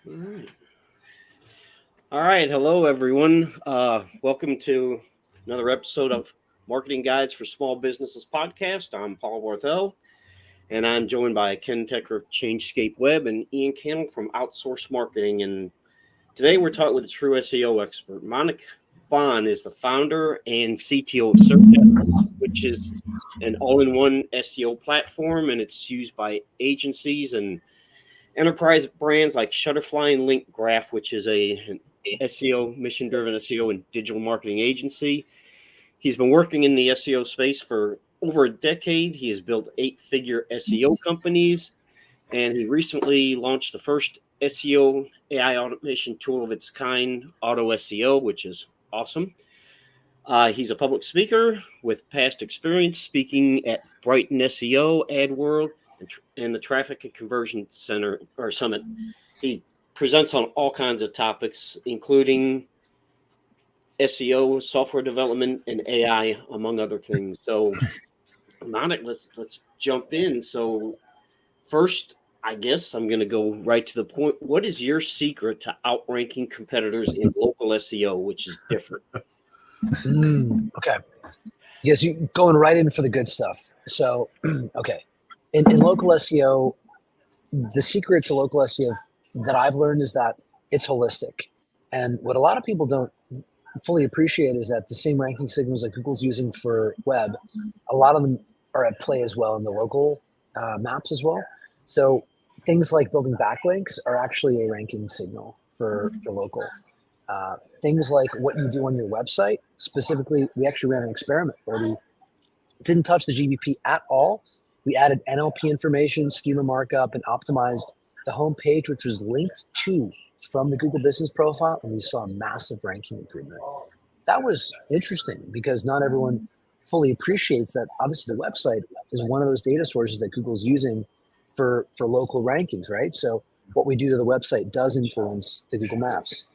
All right. All right. Hello, everyone. Welcome to another episode of Marketing Guides for Small Businesses podcast. I'm Paul Worthell, and I'm joined by Ken Tecker of Changescape Web and Ian Cannell from Outsource Marketing. And today we're talking with a true SEO expert. Manick Bhan is the founder and CTO of Search, which is an all-in-one SEO platform, and it's used by agencies and enterprise brands like Shutterfly and Link Graph, which is an SEO, mission-driven SEO and digital marketing agency. He's been working in the SEO space for over a decade. He has built 8-figure SEO companies, and he recently launched the first SEO AI automation tool of its kind, Auto SEO, which is awesome. He's a public speaker with past experience speaking at Brighton SEO, AdWorld, and the Traffic and Conversion Center or Summit. He presents on all kinds of topics, including SEO, software development, and AI, among other things. So, Manick, let's jump in. So, first, I guess I'm going to go right to the point. What is your secret to outranking competitors in local SEO, which is different? Okay. Yes, you're going right in for the good stuff. So, okay. In local SEO, the secret to local SEO that I've learned is that it's holistic. And what a lot of people don't fully appreciate is that the same ranking signals that Google's using for web, a lot of them are at play as well in the local maps as well. So things like building backlinks are actually a ranking signal for local. Things like what you do on your website. Specifically, we actually ran an experiment where we didn't touch the GBP at all. We added NLP information, schema markup, and optimized the homepage, which was linked to from the Google Business Profile, and we saw a massive ranking improvement. That was interesting because not everyone fully appreciates that. Obviously, the website is one of those data sources that Google's using for local rankings, right? So what we do to the website does influence the Google Maps.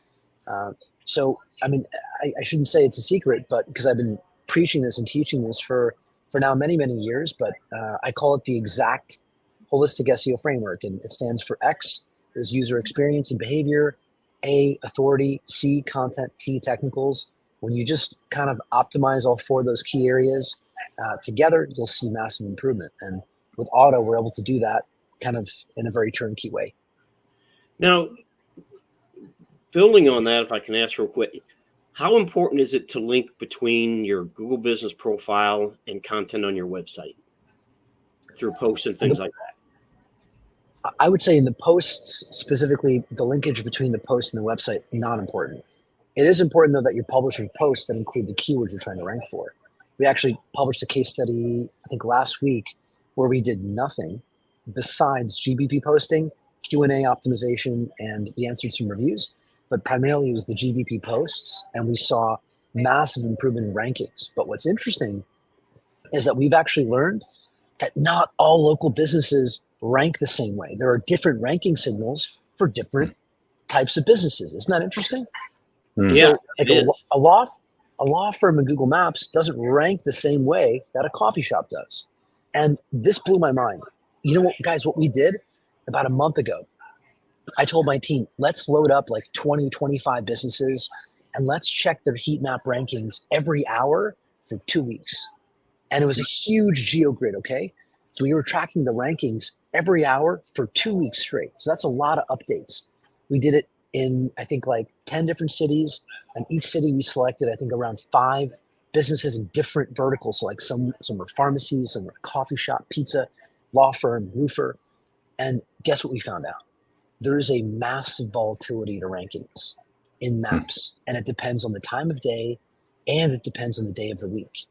So, I mean, I shouldn't say it's a secret, but because I've been preaching this and teaching this for now many, many years, but I call it the exact holistic SEO framework, and it stands for X is user experience and behavior, A, authority, C, content, T, technicals. When you just kind of optimize all four of those key areas together, you'll see massive improvement. And with Auto, we're able to do that kind of in a very turnkey way. Now, building on that, if I can ask real quick, how important is it to link between your Google Business Profile and content on your website through posts and things like that? I would say in the posts, specifically, the linkage between the post and the website, not important. It is important, though, that you're publishing posts that include the keywords you're trying to rank for. We actually published a case study, I think last week, where we did nothing besides GBP posting, Q&A optimization, and we answered some reviews. But primarily it was the GBP posts, and we saw massive improvement in rankings. But what's interesting is that we've actually learned that not all local businesses rank the same way. There are different ranking signals for different types of businesses. Isn't that interesting? Yeah, so, like a law firm in Google Maps doesn't rank the same way that a coffee shop does. And this blew my mind. You know what, guys, what we did about a month ago, I told my team, let's load up like 20, 25 businesses and let's check their heat map rankings every hour for 2 weeks. And it was a huge geo grid, okay? So we were tracking the rankings every hour for 2 weeks straight. So that's a lot of updates. We did it in, I think, like 10 different cities. And each city we selected, I think, around 5 businesses in different verticals. So like some were pharmacies, some were coffee shop, pizza, law firm, roofer. And guess what we found out? There is a massive volatility to rankings in maps, and it depends on the time of day, and it depends on the day of the week.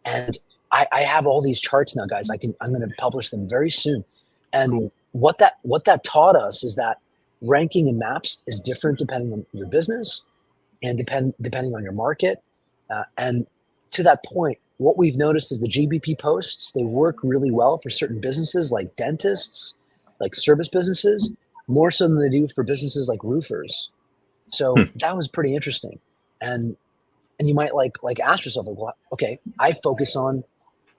And I have all these charts now, guys. I'm going to publish them very soon. And what that taught us is that ranking in maps is different depending on your business and depending on your market. And to that point, what we've noticed is the GBP posts, they work really well for certain businesses like dentists, like service businesses, more so than they do for businesses like roofers. So that was pretty interesting. And you might like ask yourself, like, well, okay, I focus on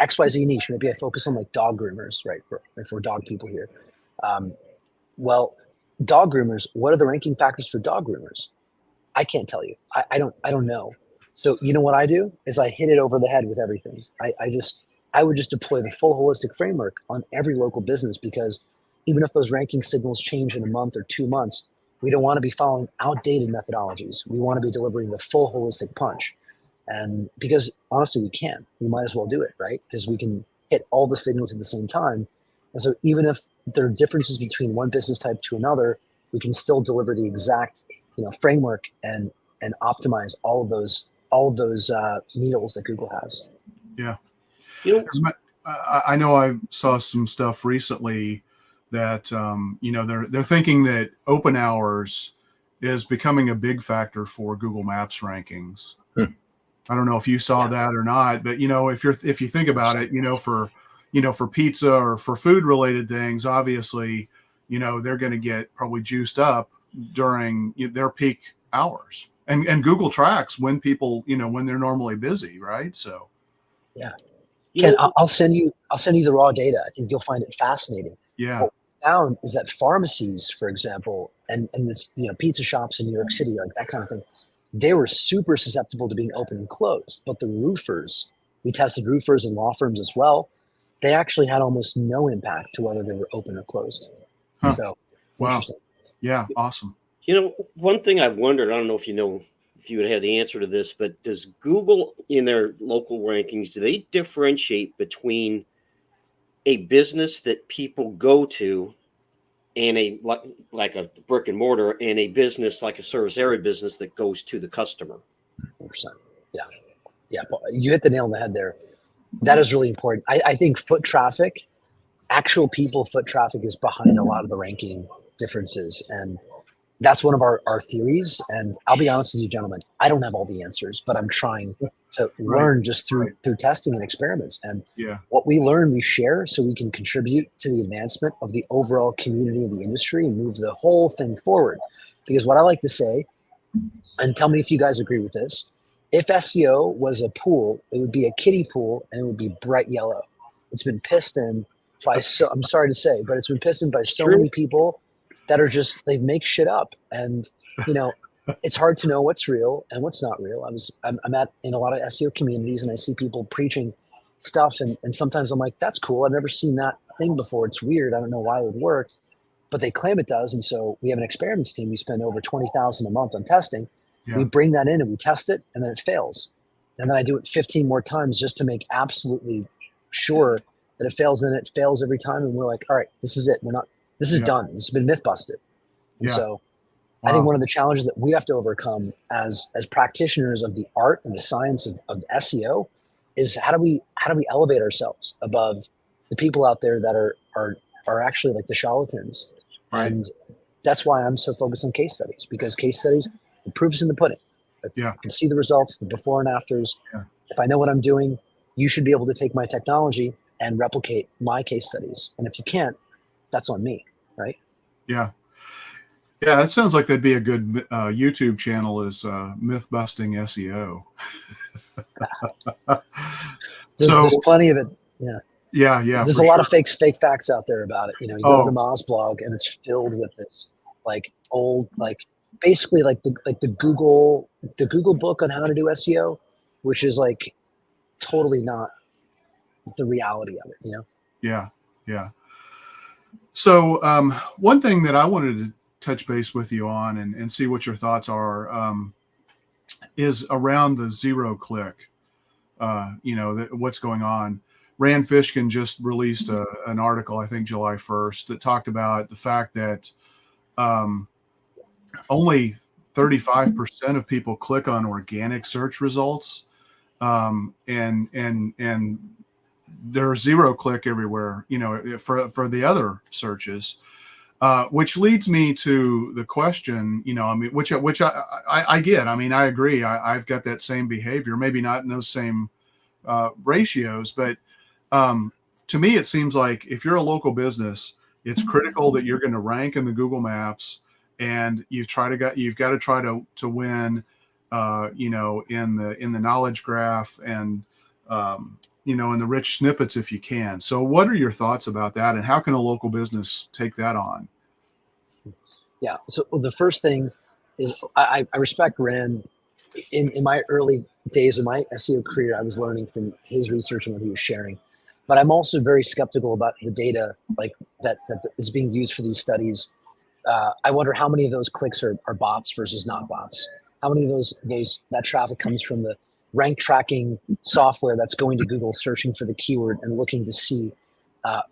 XYZ niche. Maybe I focus on like dog groomers, right? For dog people here. Well, dog groomers, what are the ranking factors for dog groomers? I can't tell you. I don't know. So you know what I do is I hit it over the head with everything. I would just deploy the full holistic framework on every local business, because even if those ranking signals change in a month or 2 months, we don't want to be following outdated methodologies. We want to be delivering the full holistic punch. And because honestly, we might as well do it, right? Because we can hit all the signals at the same time. And so even if there are differences between one business type to another, we can still deliver the exact, framework and optimize all of those needles that Google has. Yeah. You know, I know I saw some stuff recently that they're thinking that open hours is becoming a big factor for Google Maps rankings. I don't know if you saw that or not, but if you think about it, for pizza or for food related things, obviously, they're going to get probably juiced up during their peak hours, and Google tracks when people, when they're normally busy, right? So, yeah. Ken, I'll send you the raw data. I think you'll find it fascinating. Yeah. What we found is that pharmacies, for example, and this, pizza shops in New York City, like that kind of thing, they were super susceptible to being open and closed. But the roofers, we tested roofers and law firms as well. They actually had almost no impact to whether they were open or closed. Huh. So, wow. Interesting. Yeah. Awesome. One thing I've wondered, I don't know if if you would have the answer to this, but does Google in their local rankings, do they differentiate between a business that people go to and a like a brick and mortar, and a business like a service area business that goes to the customer? 100%. Yeah. You hit the nail on the head there. That is really important. I think foot traffic, actual people foot traffic, is behind a lot of the ranking differences. And that's one of our theories. And I'll be honest with you, gentlemen, I don't have all the answers, but I'm trying to learn just through testing and experiments. And what we learn, we share, so we can contribute to the advancement of the overall community of the industry and move the whole thing forward. Because what I like to say, and tell me if you guys agree with this, if SEO was a pool, it would be a kiddie pool, and it would be bright yellow. It's been pissed in by I'm sorry to say, but it's been pissed in by so many people that are just, they make shit up. And, it's hard to know what's real and what's not real. I'm in a lot of SEO communities, and I see people preaching stuff. And sometimes I'm like, that's cool. I've never seen that thing before. It's weird. I don't know why it would work, but they claim it does. And so we have an experiments team. We spend over $20,000 a month on testing. We bring that in and we test it, and then it fails. And then I do it 15 more times just to make absolutely sure that it fails. And it fails every time. And we're like, all right, this is it. This is done. This has been myth busted. And so I think one of the challenges that we have to overcome as practitioners of the art and the science of SEO is how do we elevate ourselves above the people out there that are actually like the charlatans. Right. And that's why I'm so focused on case studies, because case studies, the proof is in the pudding. You can see the results, the before and afters. If I know what I'm doing, you should be able to take my technology and replicate my case studies. And if you can't, that's on me, right? Yeah, that sounds like that'd be a good YouTube channel, is myth busting SEO. There's plenty of it. Yeah. There's a lot of fake facts out there about it. You go to the Moz blog, and it's filled with this old, basically the Google book on how to do SEO, which is totally not the reality of it. Yeah. So one thing that I wanted to touch base with you on and see what your thoughts are is around the zero click. What's going on. Rand Fishkin just released an article, I think July 1st, that talked about the fact that only 35% of people click on organic search results, and there's zero click everywhere, for the other searches, which leads me to the question, which I get. I agree. I've got that same behavior, maybe not in those same ratios, but to me, it seems like if you're a local business, it's critical that you're going to rank in the Google Maps, and you've got to try to win, in the knowledge graph, and in the rich snippets if you can. So what are your thoughts about that, and how can a local business take that on? Yeah. So the first thing is I respect Rand. In my early days of my SEO career, I was learning from his research and what he was sharing. But I'm also very skeptical about the data like that is being used for these studies. I wonder how many of those clicks are bots versus not bots. How many of those that traffic comes from the rank tracking software that's going to Google searching for the keyword and looking to see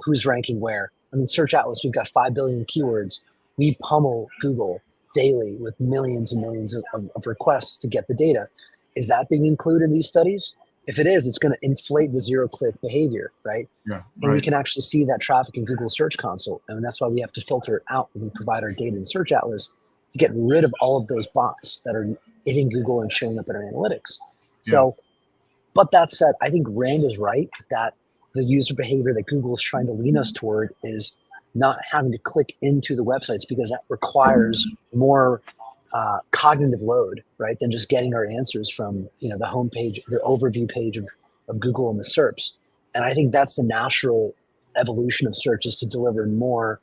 who's ranking where. I mean, Search Atlas, we've got 5 billion keywords. We pummel Google daily with millions and millions of requests to get the data. Is that being included in these studies? If it is, it's going to inflate the zero-click behavior, right? Yeah, And we right. can actually see that traffic in Google Search Console. And that's why we have to filter it out when we provide our data in Search Atlas to get rid of all of those bots that are hitting Google and showing up in our analytics. Yeah. So, but that said, I think Rand is right that the user behavior that Google is trying to lean us toward is not having to click into the websites, because that requires more cognitive load, right, than just getting our answers from the homepage, the overview page of Google and the SERPs. And I think that's the natural evolution of search, is to deliver more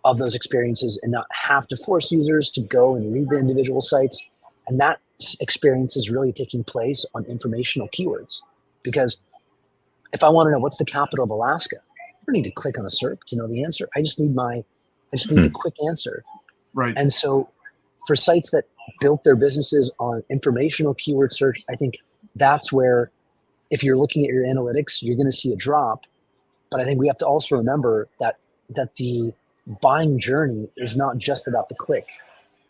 of those experiences and not have to force users to go and read the individual sites. And that experience is really taking place on informational keywords. Because if I want to know what's the capital of Alaska, I don't need to click on a SERP to know the answer. I just need the quick answer. Right. And so for sites that built their businesses on informational keyword search, I think that's where, if you're looking at your analytics, you're going to see a drop. But I think we have to also remember that the buying journey is not just about the click.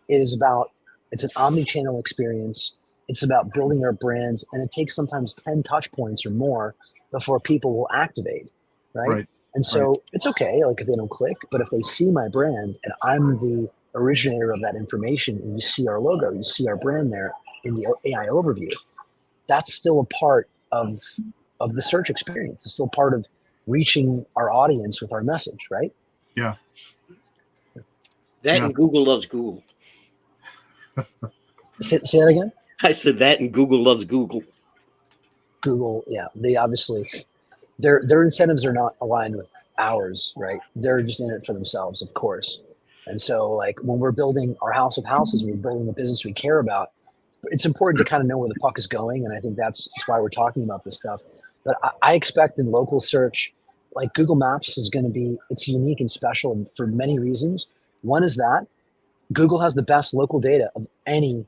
It's an omni-channel experience. It's about building our brands, and it takes sometimes 10 touch points or more before people will activate, right? Right. And so it's okay, like if they don't click, but if they see my brand and I'm the originator of that information, and you see our logo, you see our brand there in the AI overview, that's still a part of the search experience. It's still part of reaching our audience with our message, right? Yeah. That Yeah. and Google loves Google. Say that again? I said that and Google loves Google. Google, yeah, they obviously, their incentives are not aligned with ours, right? They're just in it for themselves, of course. And so, like, when we're building our house of houses, we're building a business we care about, it's important to kind of know where the puck is going. And I think that's why we're talking about this stuff. But I expect in local search, like Google Maps is going to be, it's unique and special for many reasons. One is that Google has the best local data of any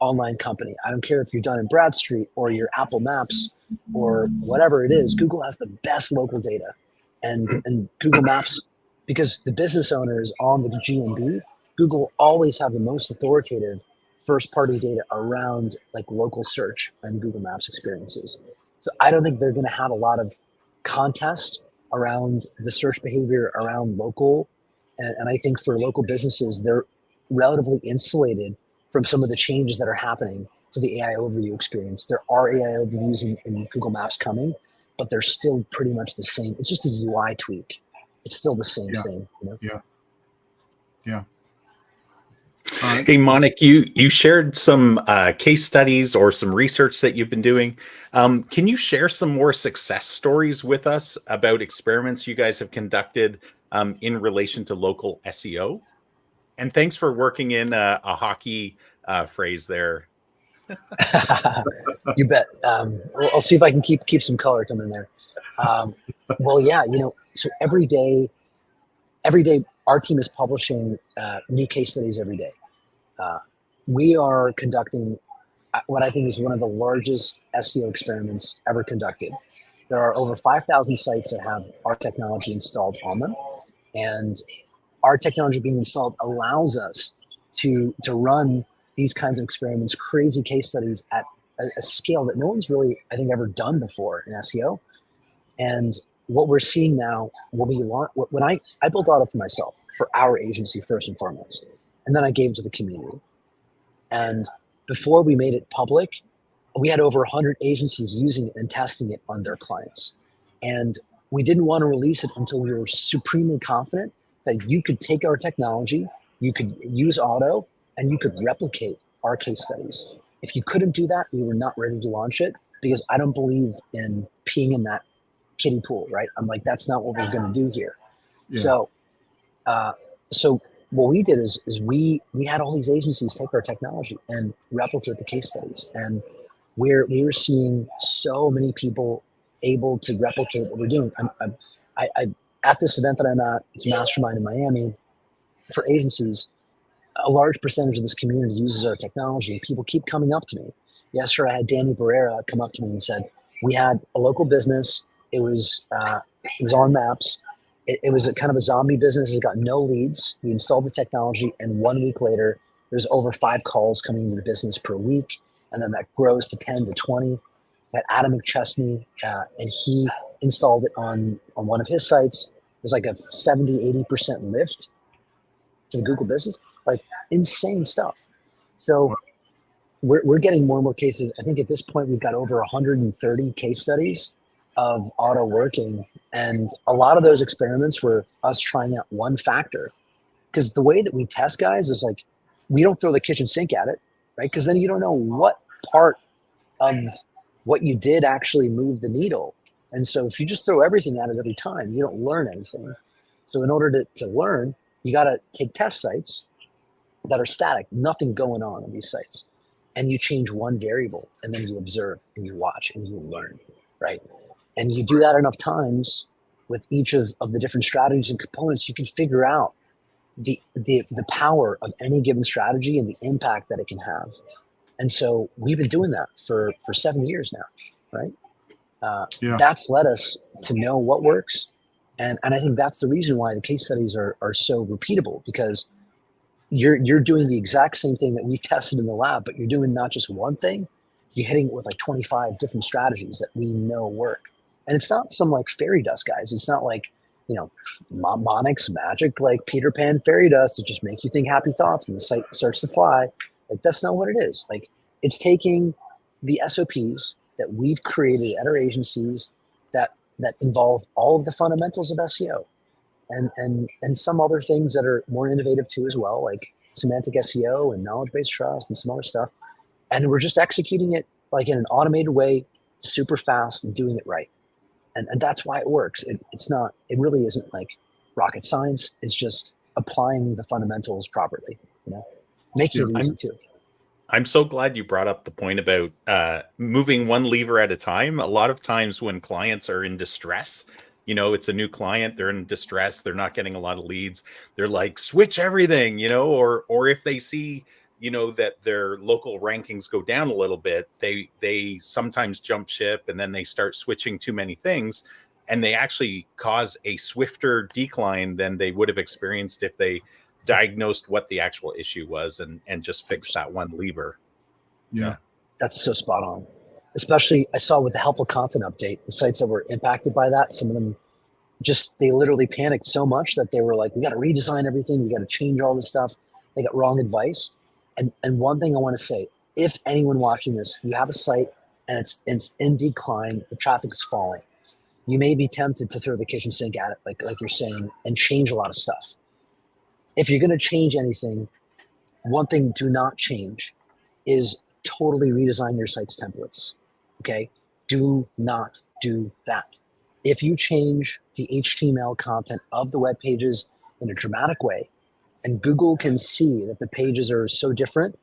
online company. I don't care if you're done in Bradstreet or your Apple Maps or whatever it is. Google has the best local data, and Google Maps, because the business owner is on the GMB, Google always have the most authoritative first party data around like local search and Google Maps experiences. So I don't think they're going to have a lot of contest around the search behavior around local. And I think for local businesses, they're relatively insulated from some of the changes that are happening to the AI overview experience. There are AI overviews in Google Maps coming, but they're still pretty much the same. It's just a UI tweak. It's still the same thing. Yeah. Hey, Manick, you shared some case studies or some research that you've been doing. Can you share some more success stories with us about experiments you guys have conducted in relation to local SEO? And thanks for working in a hockey phrase there. You bet. I'll see if I can keep some color coming there. Well, yeah, so every day, our team is publishing new case studies every day. We are conducting what I think is one of the largest SEO experiments ever conducted. There are over 5,000 sites that have our technology installed on them, and our technology being installed allows us to run these kinds of experiments, crazy case studies at a scale that no one's really, I think, ever done before in SEO. And what we're seeing now, when I built Auto for myself, for our agency first and foremost, and then I gave it to the community. And before we made it public, we had over 100 agencies using it and testing it on their clients. And we didn't want to release it until we were supremely confident that you could take our technology, you could use Auto, and you could replicate our case studies. If you couldn't do that, we were not ready to launch it, because I don't believe in peeing in that kiddie pool, right? I'm like, that's not what we're going to do here. Yeah. So what we did is we had all these agencies take our technology and replicate the case studies, and we were seeing so many people able to replicate what we're doing. I at this event that I'm at, it's a mastermind in Miami for agencies. A large percentage of this community uses our technology, and people keep coming up to me. Yesterday, I had Danny Barrera come up to me and said, "We had a local business. It was on Maps. It was a kind of a zombie business. It got no leads. We installed the technology, and 1 week later, there's over 5 calls coming into the business per week, and then that grows to 10 to 20." That Adam McChesney, and he installed it on one of his sites. It was like a 70-80% lift to the Google business, like insane stuff. So we're getting more and more cases. I think at this point we've got over 130 case studies of auto working, and a lot of those experiments were us trying out one factor. Because the way that we test, guys, is like we don't throw the kitchen sink at it, right? Because then you don't know what part of what you did actually moved the needle. And so if you just throw everything at it every time, you don't learn anything. So in order to learn, you got to take test sites that are static, nothing going on these sites, and you change one variable, and then you observe and you watch and you learn, right? And you do that enough times with each of the different strategies and components, you can figure out the power of any given strategy and the impact that it can have. And so we've been doing that for 7 years now, right? That's led us to know what works. And I think that's the reason why the case studies are so repeatable, because you're doing the exact same thing that we tested in the lab, but you're doing not just one thing, you're hitting it with like 25 different strategies that we know work. And it's not some like fairy dust, guys. It's not like, Manick's magic, like Peter Pan fairy dust that just make you think happy thoughts and the site starts to fly. Like, that's not what it is. Like, it's taking the SOPs that we've created at our agencies that involve all of the fundamentals of SEO and some other things that are more innovative too as well, like semantic SEO and knowledge-based trust and some other stuff. And we're just executing it like in an automated way, super fast, and doing it right. And that's why it works. It really isn't like rocket science. It's just applying the fundamentals properly, making it easy too. I'm so glad you brought up the point about moving one lever at a time. A lot of times when clients are in distress, it's a new client, they're in distress, they're not getting a lot of leads. They're like, switch everything, or if they see, that their local rankings go down a little bit, they sometimes jump ship and then they start switching too many things, and they actually cause a swifter decline than they would have experienced if they diagnosed what the actual issue was and just fixed that one lever. Yeah. That's so spot on. Especially I saw with the helpful content update, the sites that were impacted by that, some of them they literally panicked so much that they were like, we got to redesign everything. We got to change all this stuff. They got wrong advice. And one thing I want to say, if anyone watching this, you have a site and it's in decline, the traffic is falling, you may be tempted to throw the kitchen sink at it, like you're saying, and change a lot of stuff. If you're going to change anything, one thing do not change is totally redesign your site's templates. Okay? Do not do that. If you change the HTML content of the web pages in a dramatic way, and Google can see that the pages are so different,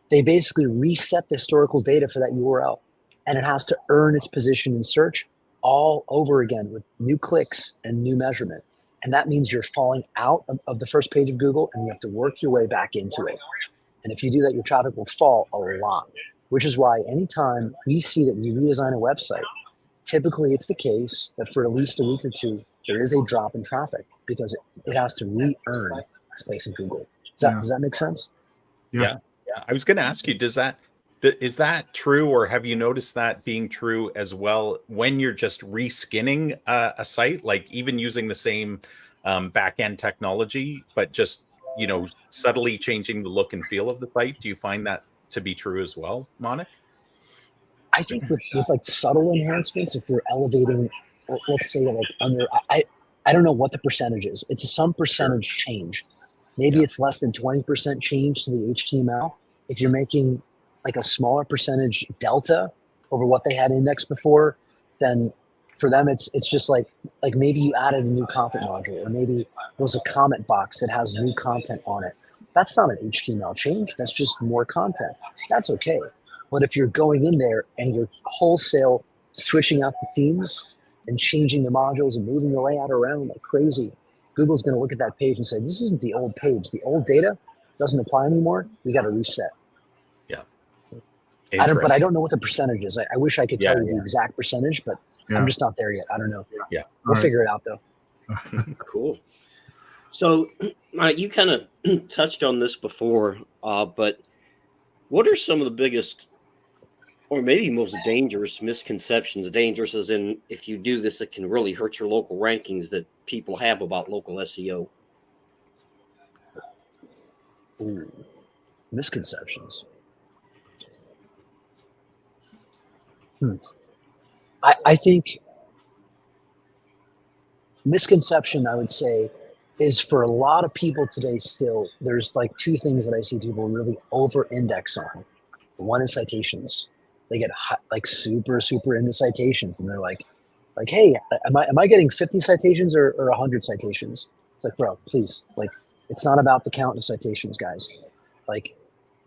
they basically reset the historical data for that URL, and it has to earn its position in search all over again with new clicks and new measurement. And that means you're falling out of the first page of Google, and you have to work your way back into it. And if you do that, your traffic will fall a lot, which is why anytime we see that we redesign a website, typically it's the case that for at least a week or two, there is a drop in traffic because it has to re-earn its place in Google. Does that make sense? Yeah. I was going to ask you, is that true, or have you noticed that being true as well when you're just reskinning a site, like even using the same back-end technology, but just, subtly changing the look and feel of the site? Do you find that to be true as well, Manick? I think with like subtle enhancements, if you're elevating, let's say like under, I don't know what the percentage is. It's some percentage change. Maybe it's less than 20% change to the HTML. If you're making like a smaller percentage delta over what they had indexed before, then For them, it's just like maybe you added a new content module, or maybe there's a comment box that has new content on it. That's not an HTML change. That's just more content. That's okay. But if you're going in there and you're wholesale switching out the themes and changing the modules and moving the layout around like crazy, Google's going to look at that page and say, this isn't the old page. The old data doesn't apply anymore. We got to reset. Yeah. But I don't know what the percentage is. I wish I could tell you the exact percentage, but I'm just not there yet. I don't know. Yeah. We'll figure it out though. Cool. So, Mike, you kind of touched on this before, but what are some of the biggest, or maybe most dangerous misconceptions? Dangerous as in, if you do this, it can really hurt your local rankings, that people have about local SEO. Ooh, misconceptions. I think misconception, I would say, is for a lot of people today still, there's like two things that I see people really over-index on. One is citations. They get like super into citations, and they're like, hey, am I getting 50 citations or 100 citations? It's like, bro, please, like, it's not about the count of citations, guys. Like,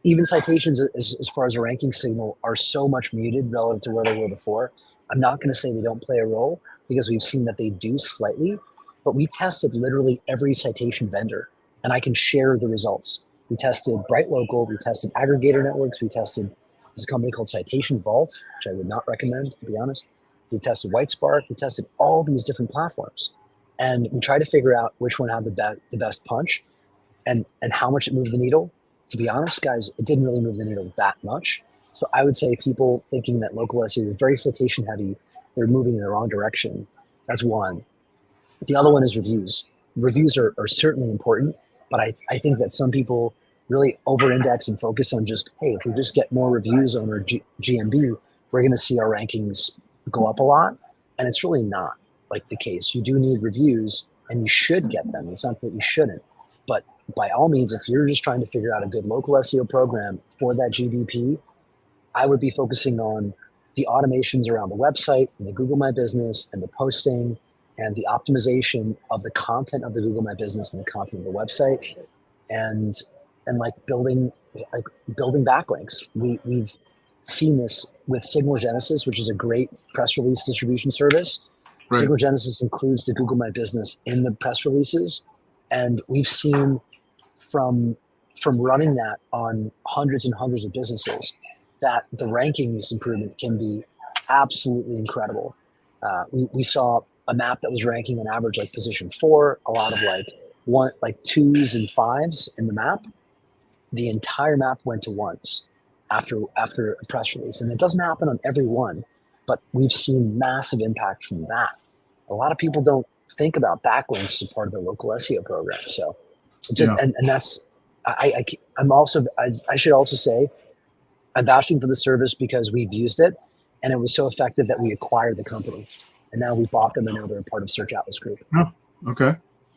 even citations as far as a ranking signal are so much muted relative to where they were before. I'm not going to say they don't play a role, because we've seen that they do slightly, but we tested literally every citation vendor, and I can share the results. We tested Bright Local, we tested aggregator networks, we tested a company called Citation Vault, which I would not recommend, to be honest. We tested Whitespark, we tested all these different platforms, and we tried to figure out which one had the best punch and how much it moved the needle. To be honest, guys, it didn't really move the needle that much. So I would say people thinking that local SEO is very citation heavy, they're moving in the wrong direction. That's one. The other one is reviews. Reviews are certainly important, but I think that some people really over-index and focus on just, hey, if we just get more reviews on our GMB, we're going to see our rankings go up a lot. And it's really not like the case. You do need reviews, and you should get them. It's not that you shouldn't. But by all means, if you're just trying to figure out a good local SEO program for that GBP, I would be focusing on the automations around the website and the Google My Business and the posting and the optimization of the content of the Google My Business and the content of the website, and like building backlinks. We've seen this with Signal Genesis, which is a great press release distribution service. Right. Signal Genesis includes the Google My Business in the press releases, and we've seen from running that on hundreds and hundreds of businesses that the rankings improvement can be absolutely incredible. We saw a map that was ranking on average like position 4, a lot of like 2s and 5s in the map. The entire map went to 1s after a press release, and it doesn't happen on every one, but we've seen massive impact from that. A lot of people don't think about backlinks as part of their local SEO program, so just and that's I'm also I should also say I'm vouching for the service because we've used it and it was so effective that we acquired the company, and now we bought them, and now they're a part of Search Atlas Group. Oh, okay.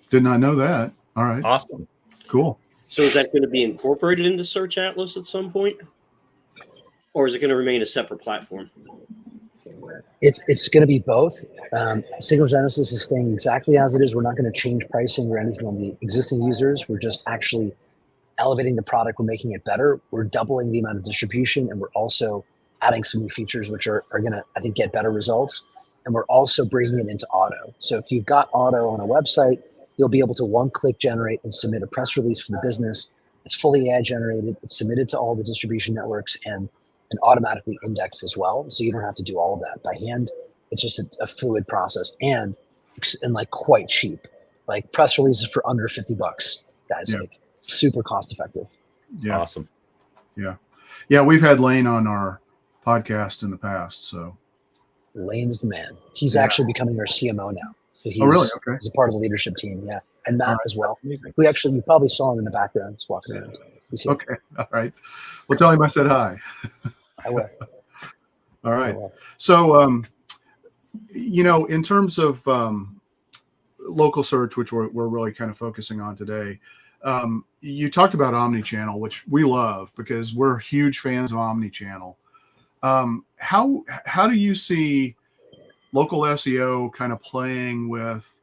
Did not know that. All right. Awesome. Cool. So is that going to be incorporated into Search Atlas at some point? Or is it going to remain a separate platform? It's going to be both. Signal Genesis is staying exactly as it is. We're not going to change pricing or anything on the existing users. We're just actually elevating the product. We're making it better. We're doubling the amount of distribution, and we're also adding some new features which are going to, I think, get better results. And we're also bringing it into auto. So if you've got auto on a website, you'll be able to one-click generate and submit a press release for the business. It's fully AI generated. It's submitted to all the distribution networks and automatically indexed as well. So you don't have to do all of that by hand. It's just a fluid process and like quite cheap. Like press releases for under $50, guys. Yeah. Like super cost effective. Yeah. Awesome. Yeah. We've had Lane on our podcast in the past. So Lane's the man. He's actually becoming our CMO now. So he's, really? Okay. He's a part of the leadership team. Yeah. And Matt as well. You probably saw him in the background. He's walking around. He's here. Okay. All right. Well, tell him I said hi. I will. All right. So, in terms of local search, which we're really kind of focusing on today, you talked about omnichannel, which we love because we're huge fans of omnichannel. How do you see local SEO kind of playing with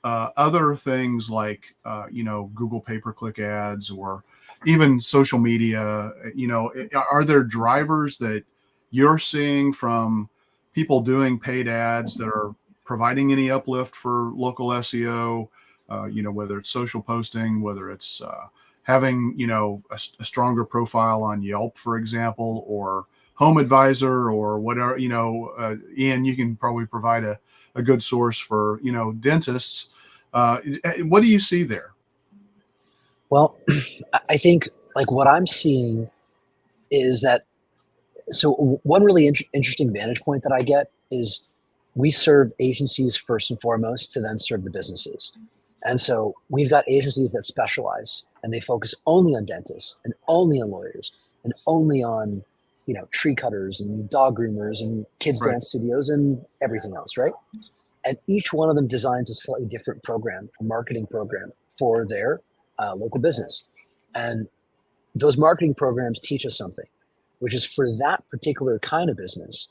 other things like, Google pay-per-click ads or even social media? Are there drivers that you're seeing from people doing paid ads that are providing any uplift for local SEO? Whether it's social posting, whether it's having, a stronger profile on Yelp, for example, or Home Advisor or whatever, Ian, you can probably provide a good source for, dentists. What do you see there? Well, I think like what I'm seeing is that, so one really interesting vantage point that I get is we serve agencies first and foremost to then serve the businesses. And so we've got agencies that specialize and they focus only on dentists and only on lawyers and only on, tree cutters and dog groomers and kids Right. dance studios and everything else, right? And each one of them designs a slightly different program, a marketing program for their local business. And those marketing programs teach us something, which is for that particular kind of business,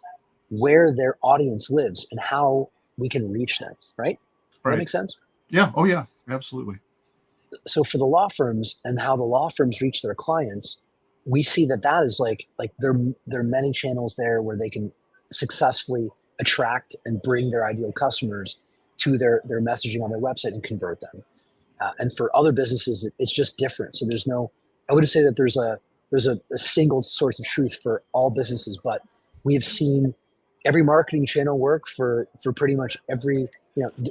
where their audience lives and how we can reach them, right? Does that make sense? Yeah. Oh, yeah, absolutely. So for the law firms and how the law firms reach their clients, we see that is like there are many channels there where they can successfully attract and bring their ideal customers to their messaging on their website and convert them. And for other businesses, it's just different. So I wouldn't say that there's a single source of truth for all businesses, but we have seen every marketing channel work for pretty much every,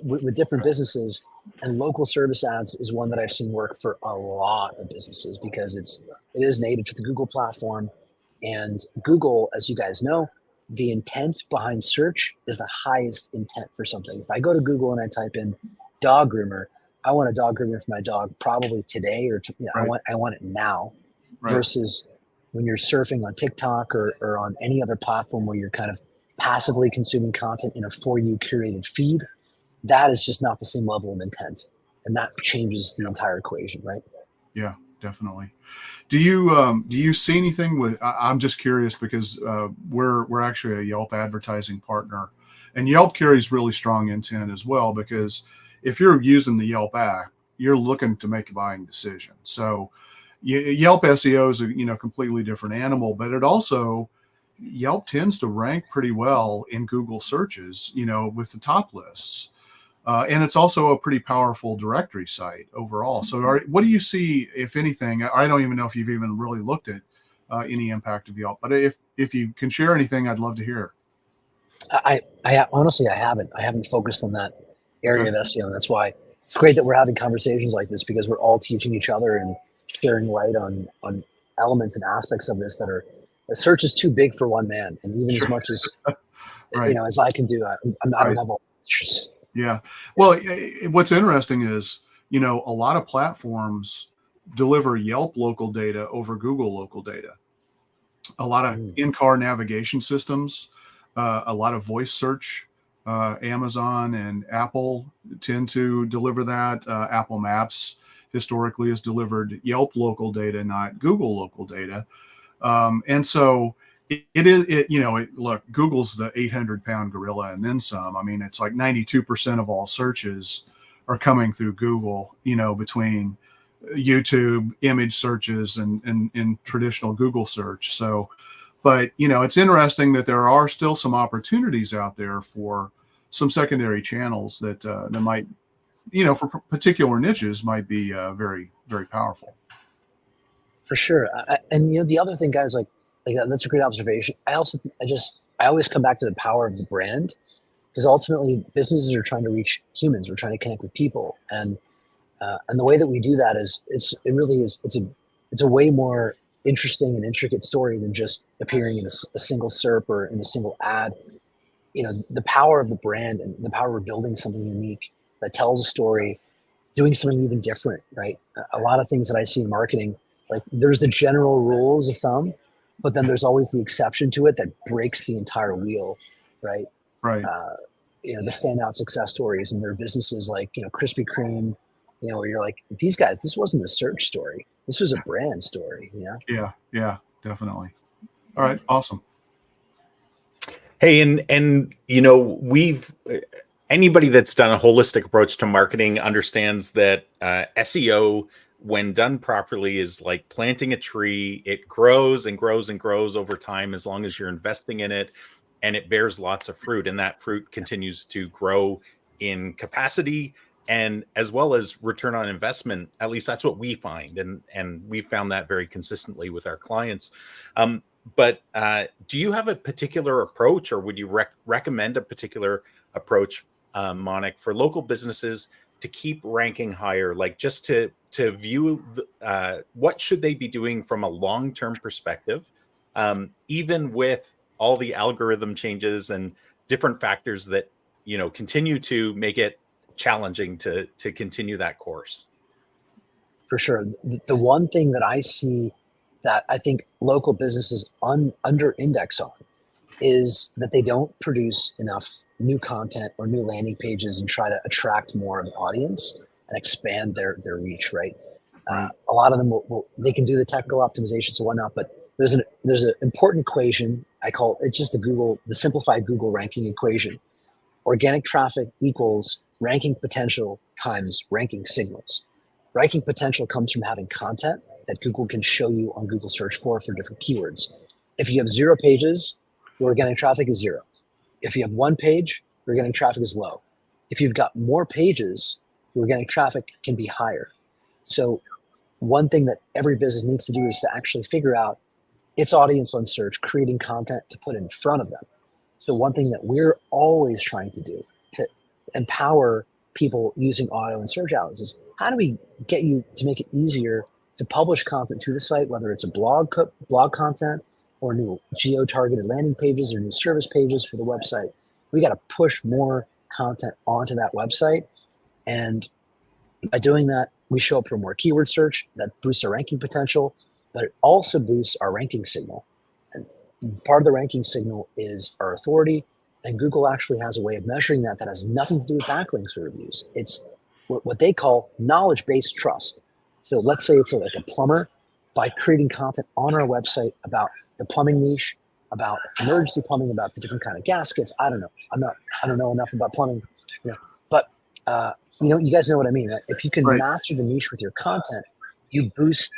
with different businesses. And local service ads is one that I've seen work for a lot of businesses because it is native to the Google platform. And Google, as you guys know, the intent behind search is the highest intent for something. If I go to Google and I type in dog groomer, I want a dog groomer for my dog probably today or Right. I want it now. Right. Versus when you're surfing on TikTok or on any other platform where you're kind of passively consuming content in a For You curated feed, that is just not the same level of intent. And that changes the entire equation, right? Yeah, definitely. Do you see anything with? I'm just curious because we're actually a Yelp advertising partner, and Yelp carries really strong intent as well. Because if you're using the Yelp app, you're looking to make a buying decision. So Yelp SEO is a completely different animal, but Yelp tends to rank pretty well in Google searches, with the top lists. And it's also a pretty powerful directory site overall. So what do you see, if anything? I don't even know if you've even really looked at any impact of Yelp, but if you can share anything, I'd love to hear. I honestly, I haven't focused on that area of SEO. And that's why it's great that we're having conversations like this, because we're all teaching each other and sharing light on elements and aspects of this the search is too big for one man. And even as much as, Right. as I can do, I don't have all the answers. Yeah. Well, what's interesting is, a lot of platforms deliver Yelp local data over Google local data. A lot of in-car navigation systems, a lot of voice search. Amazon and Apple tend to deliver that. Apple Maps historically has delivered Yelp local data, not Google local data. And so look, Google's the 800-pound gorilla and then some. I mean, it's like 92% of all searches are coming through Google, between YouTube image searches and traditional Google search. So, but, it's interesting that there are still some opportunities out there for some secondary channels that might, for particular niches might be very, very powerful. For sure. And the other thing, guys, like that's a great observation. I always come back to the power of the brand, because ultimately businesses are trying to reach humans. We're trying to connect with people, and the way that we do that is it's a way more interesting and intricate story than just appearing in a single SERP or in a single ad. The power of the brand and the power of building something unique that tells a story, doing something even different, right? A lot of things that I see in marketing, like there's the general rules of thumb, but then there's always the exception to it that breaks the entire wheel, right? Right. The standout success stories, and their businesses like, Krispy Kreme, where you're like, these guys, this wasn't a search story. This was a brand story, Yeah, definitely. All right. Awesome. Hey, and we've anybody that's done a holistic approach to marketing understands that SEO, when done properly, is like planting a tree. It grows and grows and grows over time as long as you're investing in it, and it bears lots of fruit, and that fruit continues to grow in capacity and as well as return on investment. At least that's what we find, and we found that very consistently with our clients. But do you have a particular approach, or would you recommend a particular approach, Manick, for local businesses to keep ranking higher? Like just to view what should they be doing from a long-term perspective, even with all the algorithm changes and different factors that continue to make it challenging to continue that course. For sure. The one thing that I see that I think local businesses under index on is that they don't produce enough new content or new landing pages and try to attract more of an audience and expand their reach, right? A lot of them they can do the technical optimizations and whatnot, but there's an important equation. I call it's just the simplified Google ranking equation. Organic traffic equals ranking potential times ranking signals. Ranking potential comes from having content that Google can show you on Google search for different keywords. If you have 0 pages, your organic traffic is 0. If you have 1 page, your organic traffic is low. If you've got more pages, your organic traffic can be higher. So one thing that every business needs to do is to actually figure out its audience on search, creating content to put in front of them. So one thing that we're always trying to do to empower people using auto and search algos is how do we get you to make it easier to publish content to the site, whether it's a blog content or new geo-targeted landing pages or new service pages for the website. We got to push more content onto that website. And by doing that, we show up for more keyword search that boosts our ranking potential, but it also boosts our ranking signal. And part of the ranking signal is our authority. And Google actually has a way of measuring that has nothing to do with backlinks or reviews. It's what they call knowledge-based trust. So let's say it's like a plumber. By creating content on our website about the plumbing niche, about emergency plumbing, about the different kind of gaskets. I don't know. I don't know enough about plumbing, but you guys know what I mean. If you can master the niche with your content, you boost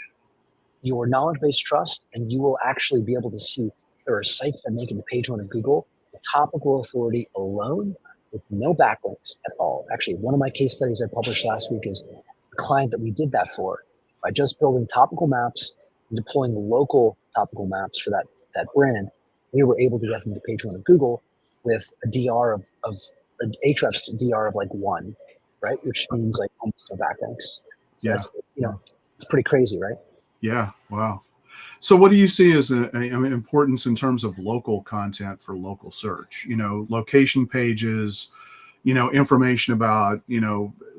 your knowledge-based trust, and you will actually be able to see there are sites that make it to page 1 of Google, the topical authority alone with no backlinks at all. Actually, one of my case studies I published last week is a client that we did that for. By just building topical maps and deploying local topical maps for that brand, we were able to get them to page 1 of Google with a DR of an Ahrefs DR of like 1, right? Which means like almost no backlinks. Yeah. That's, it's pretty crazy, right? Yeah. Wow. So what do you see as importance in terms of local content for local search? Location pages, information about,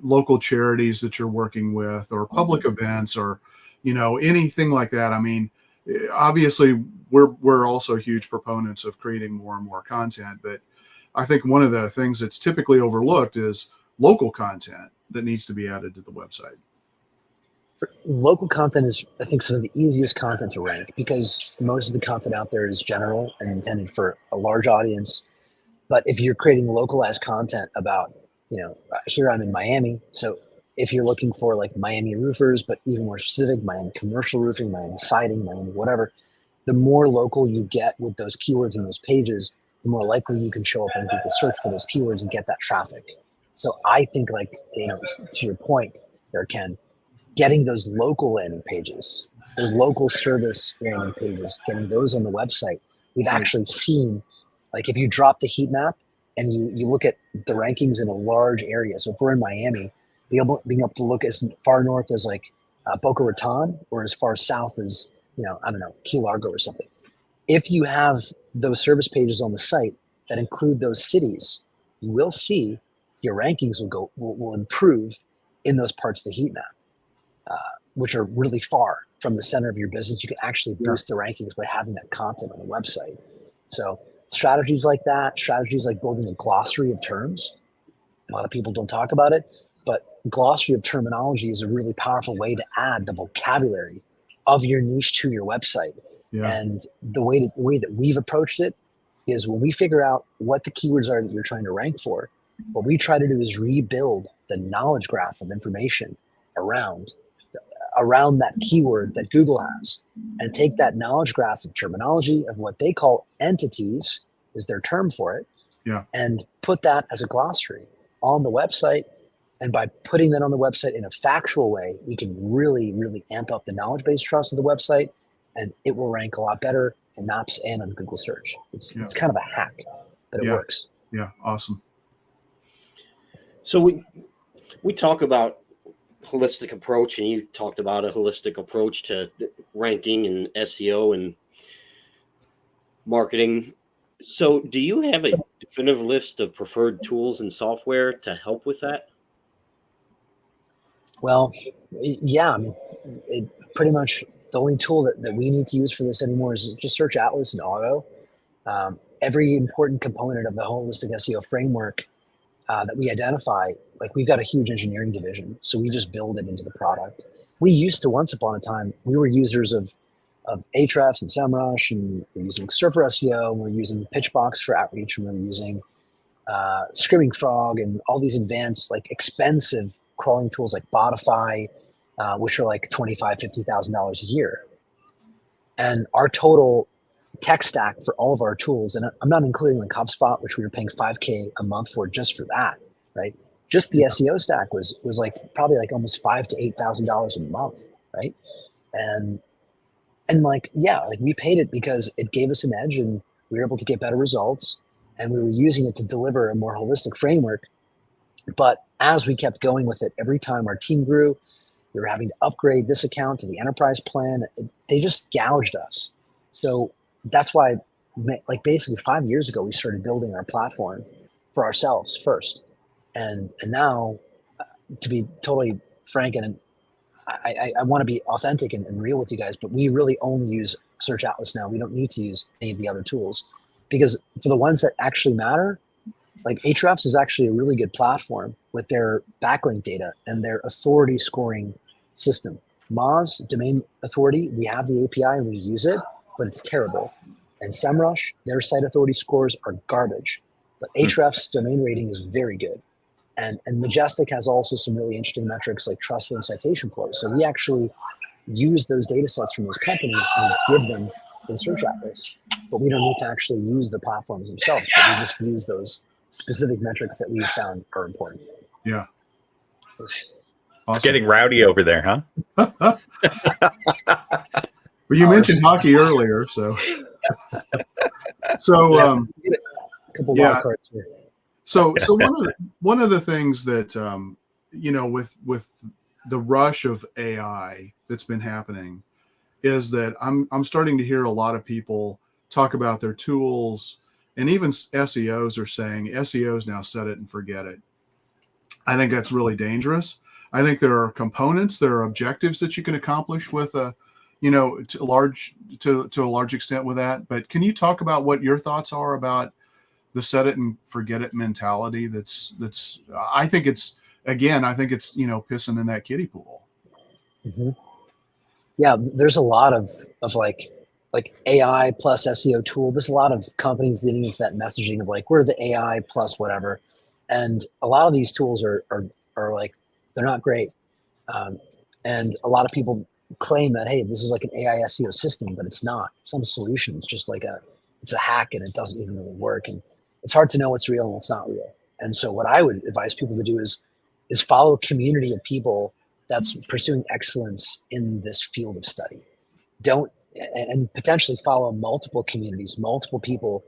local charities that you're working with or public events or, anything like that. I mean, obviously we're also huge proponents of creating more and more content, but I think one of the things that's typically overlooked is local content that needs to be added to the website. Local content is, I think, some of the easiest content to rank because most of the content out there is general and intended for a large audience. But if you're creating localized content about, here I'm in Miami. So if you're looking for like Miami roofers, but even more specific, Miami commercial roofing, Miami siding, Miami whatever, the more local you get with those keywords and those pages, the more likely you can show up on Google search for those keywords and get that traffic. So I think to your point there, Ken, getting those local landing pages, those local service landing pages, getting those on the website, we've actually seen, like if you drop the heat map and you look at the rankings in a large area. So if we're in Miami, being able to look as far north as like Boca Raton or as far south as, I don't know, Key Largo or something. If you have those service pages on the site that include those cities, you will see your rankings will improve in those parts of the heat map. Which are really far from the center of your business. You can actually boost the rankings by having that content on the website. So strategies like that, strategies like building a glossary of terms. A lot of people don't talk about it, but glossary of terminology is a really powerful way to add the vocabulary of your niche to your website. Yeah. And the way that we've approached it is when we figure out what the keywords are that you're trying to rank for, what we try to do is rebuild the knowledge graph of information around that keyword that Google has, and take that knowledge graph of terminology of what they call entities, is their term for it, Yeah. and put that as a glossary on the website. And by putting that on the website in a factual way, we can really, really amp up the knowledge base trust of the website, and it will rank a lot better in Maps and on Google search. It's kind of a hack, but it works. Yeah. Awesome. So we talk about holistic approach, and you talked about a holistic approach to ranking and SEO and marketing. So do you have a definitive list of preferred tools and software to help with that? Well, yeah, I mean, pretty much the only tool that we need to use for this anymore is just Search Atlas and Auto. Every important component of the holistic SEO framework that we identify, like, we've got a huge engineering division, so we just build it into the product. We used to, once upon a time, we were users of Ahrefs and SEMrush, and we're using Surfer SEO, and we're using Pitchbox for outreach, and we're using Screaming Frog, and all these advanced, like, expensive crawling tools like Botify, which are like $25,000, $50,000 a year. And our total tech stack for all of our tools, and I'm not including like HubSpot, which we were paying $5,000 a month for just for that, right? Just the SEO stack was like probably like almost $5,000 to $8,000 a month, right? And like, yeah, like, we paid it because it gave us an edge, and we were able to get better results, and we were using it to deliver a more holistic framework. But as we kept going with it, every time our team grew, we were having to upgrade this account to the enterprise plan. They just gouged us. So that's why, like, basically 5 years ago, we started building our platform for ourselves first. And now, to be totally frank, and I want to be authentic and real with you guys, but we really only use Search Atlas now. We don't need to use any of the other tools, because for the ones that actually matter, like Ahrefs is actually a really good platform with their backlink data and their authority scoring system. Moz, domain authority, we have the API and we use it, but it's terrible. And SEMrush, their site authority scores are garbage. But Ahrefs domain rating is very good. And Majestic has also some really interesting metrics like trustful and citation flows. So we actually use those data sets from those companies and give them in Search Atlas. But we don't need to actually use the platforms themselves, but we just use those specific metrics that we found are important. Yeah. It's getting rowdy over there, huh? Well, you mentioned hockey earlier, so A couple wild cards here. So one of the things that with the rush of AI that's been happening is that I'm starting to hear a lot of people talk about their tools, and even SEOs are saying SEOs now set it and forget it. I think that's really dangerous. I think there are components, there are objectives that you can accomplish with to a large extent with that. But can you talk about what your thoughts are about the set it and forget it mentality? I think it's pissing in that kiddie pool. Mm-hmm. Yeah, there's a lot of like AI plus SEO tool. There's a lot of companies leading into that messaging of like, we're the AI plus whatever. And a lot of these tools are like, they're not great. And a lot of people claim that, hey, this is like an AI SEO system, but it's not. It's not a solution. It's just like it's a hack, and it doesn't even really work. And it's hard to know what's real and what's not real. And so what I would advise people to do is follow a community of people that's pursuing excellence in this field of study. And potentially follow multiple communities, multiple people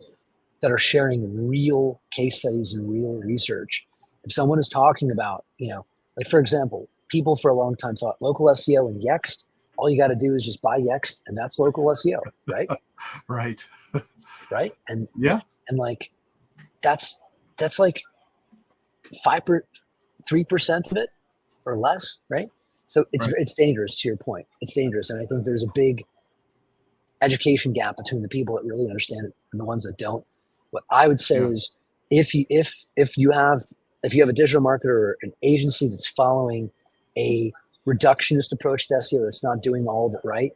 that are sharing real case studies and real research. If someone is talking about, like, for example, people for a long time thought local SEO and Yext, all you got to do is just buy Yext, and that's local SEO, right? Right. Right. And yeah. And like, that's like 3% of it or less, right? So it's dangerous. To your point, it's dangerous, and I think there's a big education gap between the people that really understand it and the ones that don't. What I would say is, if you have a digital marketer or an agency that's following a reductionist approach to SEO that's not doing all of it right,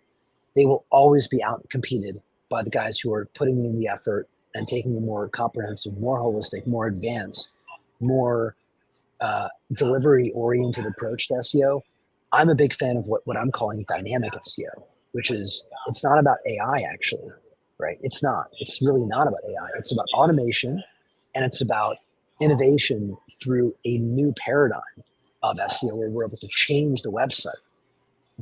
they will always be out competed by the guys who are putting in the effort and taking a more comprehensive, more holistic, more advanced, more delivery-oriented approach to SEO, I'm a big fan of what I'm calling dynamic SEO, which is, it's not about AI actually, right? It's not. It's really not about AI. It's about automation, and it's about innovation through a new paradigm of SEO where we're able to change the website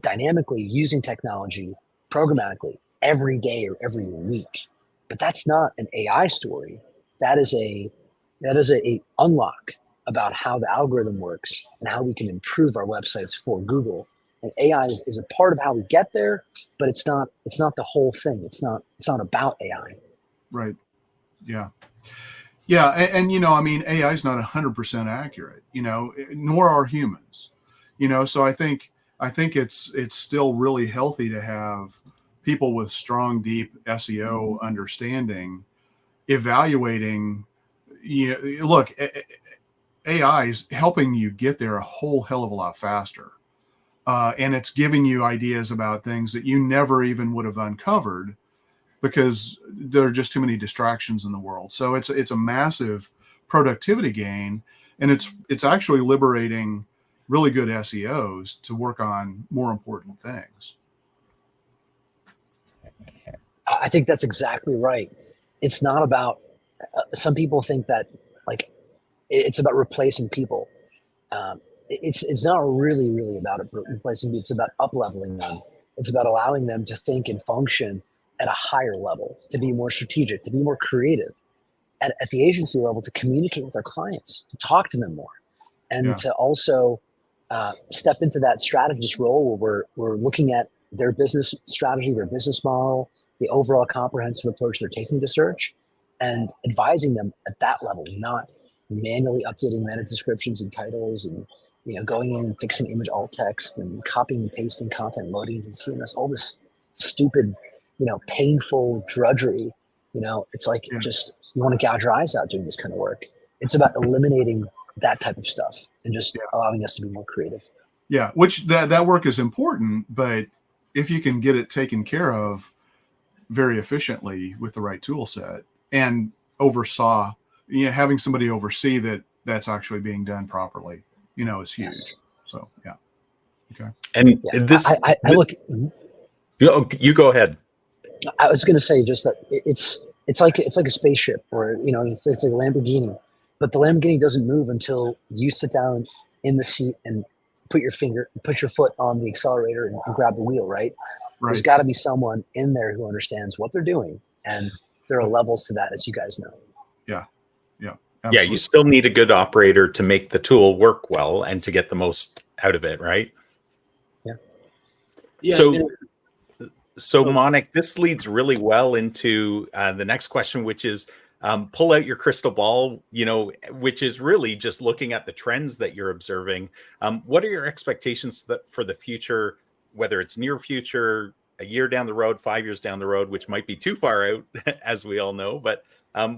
dynamically using technology, programmatically, every day or every week. But that's not an AI story. That is a unlock about how the algorithm works and how we can improve our websites for Google. And AI is a part of how we get there, but it's not the whole thing. It's not about AI. Right. Yeah. Yeah. And you know, I mean, AI is not 100% accurate, you know, nor are humans, you know, so I think it's still really healthy to have people with strong, deep SEO understanding evaluating, you know, look, AI is helping you get there a whole hell of a lot faster. And it's giving you ideas about things that you never even would have uncovered because there are just too many distractions in the world. So it's a massive productivity gain, and it's actually liberating really good SEOs to work on more important things. I think that's exactly right. It's not about, some people think that like it's about replacing people. It's not really about replacing people. It's about up-leveling them. It's about allowing them to think and function at a higher level, to be more strategic, to be more creative, at the agency level, to communicate with their clients, to talk to them more, and to also step into that strategist role where we're looking at their business strategy, their business model, the overall comprehensive approach they're taking to search, and advising them at that level, not manually updating meta descriptions and titles, and going in and fixing image alt text and copying and pasting content, loading and CMS, all this stupid, painful drudgery. It's like just you want to gouge your eyes out doing this kind of work. It's about eliminating that type of stuff and just allowing us to be more creative. Yeah, which that work is important, but if you can get it taken care of very efficiently with the right tool set and having somebody oversee that's actually being done properly, is huge. Yes. So, yeah. Okay. And this, I look. You go ahead. I was going to say just that it's like a spaceship, or it's like a Lamborghini, but the Lamborghini doesn't move until you sit down in the seat and put your foot on the accelerator and grab the wheel. Right? There's got to be someone in there who understands what they're doing, and there are levels to that, as you guys know. Yeah. Absolutely. Yeah, you still need a good operator to make the tool work well and to get the most out of it, right? Yeah. So Manick, this leads really well into the next question, which is pull out your crystal ball, which is really just looking at the trends that you're observing. What are your expectations for the future, whether it's near future, a year down the road, 5 years down the road, which might be too far out, as we all know, but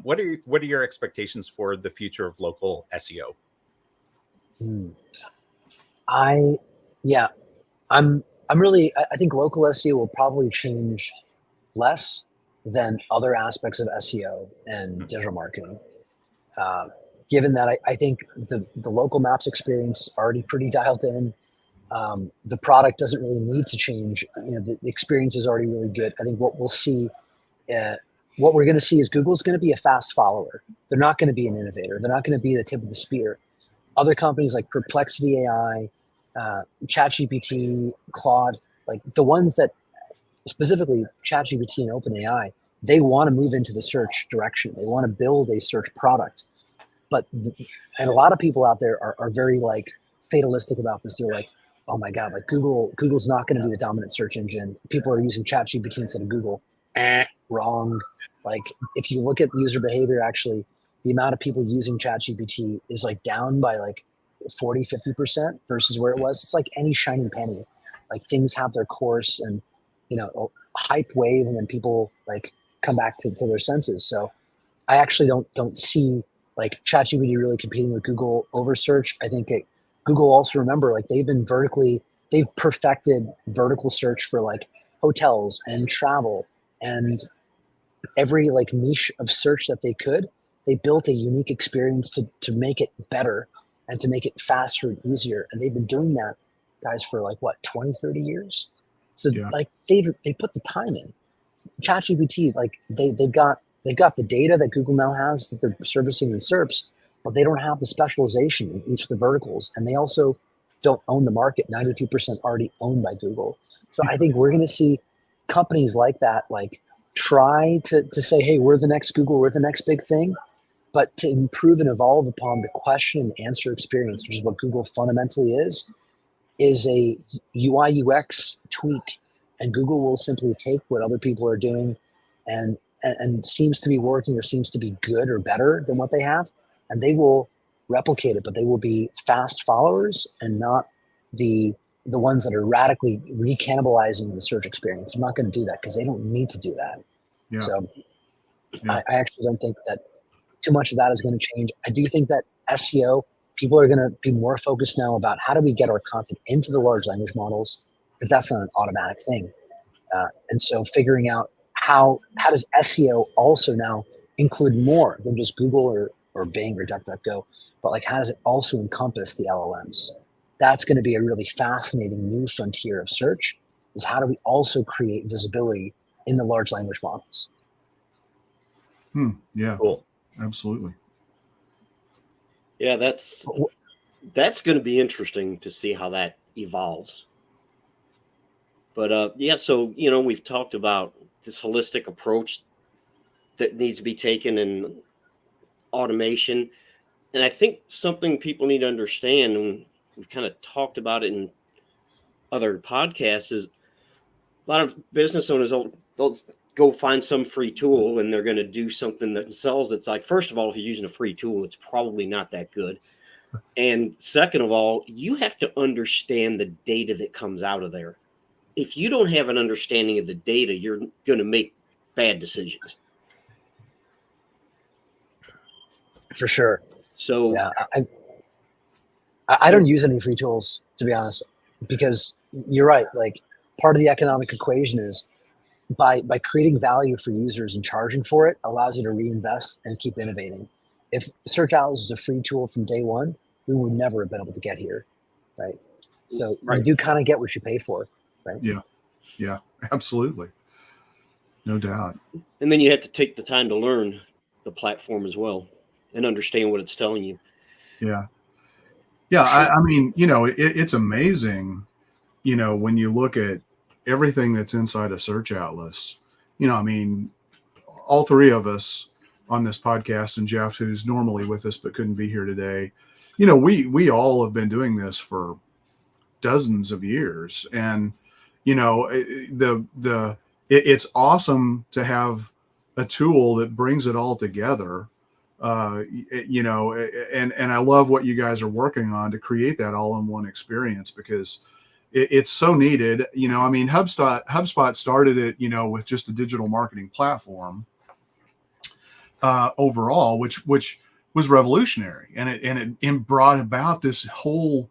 what are your expectations for the future of local SEO? I think local SEO will probably change less than other aspects of SEO and digital marketing. Given that I think the local maps experience is already pretty dialed in. The product doesn't really need to change. The experience is already really good. I think what we'll see, what we're going to see is Google's going to be a fast follower. They're not going to be an innovator. They're not going to be the tip of the spear. Other companies like Perplexity AI, ChatGPT, Claude, like the ones that specifically ChatGPT and OpenAI, they want to move into the search direction. They want to build a search product. And a lot of people out there are very fatalistic about this. They're like, oh my God, Google's not going to be the dominant search engine. People are using ChatGPT instead of Google. Wrong. If you look at user behavior, actually, the amount of people using ChatGPT is down by 40, 50% versus where it was. It's like any shiny penny. Things have their course, and a hype wave, and then people come back to their senses. So I actually don't see ChatGPT really competing with Google over search. I think Google also, remember, they've perfected vertical search for hotels and travel and every like niche of search that they could. They built a unique experience to make it better and to make it faster and easier. And they've been doing that, guys, for like what, 20, 30 years. So Yeah. like they put the time in. ChatGPT, like they've got the data that Google now has that they're servicing in SERPs, but they don't have the specialization in each of the verticals, and they also don't own the market. 92% already owned by Google. So I think we're going to see companies like that, like try to say, hey, we're the next Google, we're the next big thing, but to improve and evolve upon the question and answer experience, which is what Google fundamentally is a UI UX tweak, and Google will simply take what other people are doing and seems to be working or seems to be good or better than what they have, and they will replicate it, but they will be fast followers and not the ones that are radically recannibalizing the search experience. I'm not going to do that because they don't need to do that. Yeah. So Yeah. I actually don't think that too much of that is going to change. I do think that SEO, people are going to be more focused now about how do we get our content into the large language models, because that's not an automatic thing. And so figuring out how does SEO also now include more than just Google or Bing or DuckDuckGo, but like how does it also encompass the LLMs? That's going to be a really fascinating new frontier of search, is how do we also create visibility in the large language models? Yeah. Cool. Absolutely. Yeah, that's going to be interesting to see how that evolves. But yeah, so we've talked about this holistic approach that needs to be taken in automation, and I think something people need to understand, and we've kind of talked about it in other podcasts, is a lot of business owners they'll go find some free tool and they're going to do something themselves. It's like, first of all, if you're using a free tool, it's probably not that good. And second of all, you have to understand the data that comes out of there. If you don't have an understanding of the data, you're going to make bad decisions. For sure. So yeah, I don't use any free tools, to be honest, because you're right. Like part of the economic equation is by creating value for users and charging for it allows you to reinvest and keep innovating. If Search Atlas was a free tool from day one, we would never have been able to get here, right? So you do kind of get what you pay for, right? Yeah, absolutely. No doubt. And then you have to take the time to learn the platform as well and understand what it's telling you. Yeah. Yeah. I mean, it's amazing, when you look at everything that's inside a Search Atlas. I mean, all three of us on this podcast, and Jeff, who's normally with us but couldn't be here today, we all have been doing this for dozens of years, and it's awesome to have a tool that brings it all together. And I love what you guys are working on to create that all-in-one experience, because it's so needed. I mean, HubSpot started it, with just a digital marketing platform overall, which was revolutionary, and it brought about this whole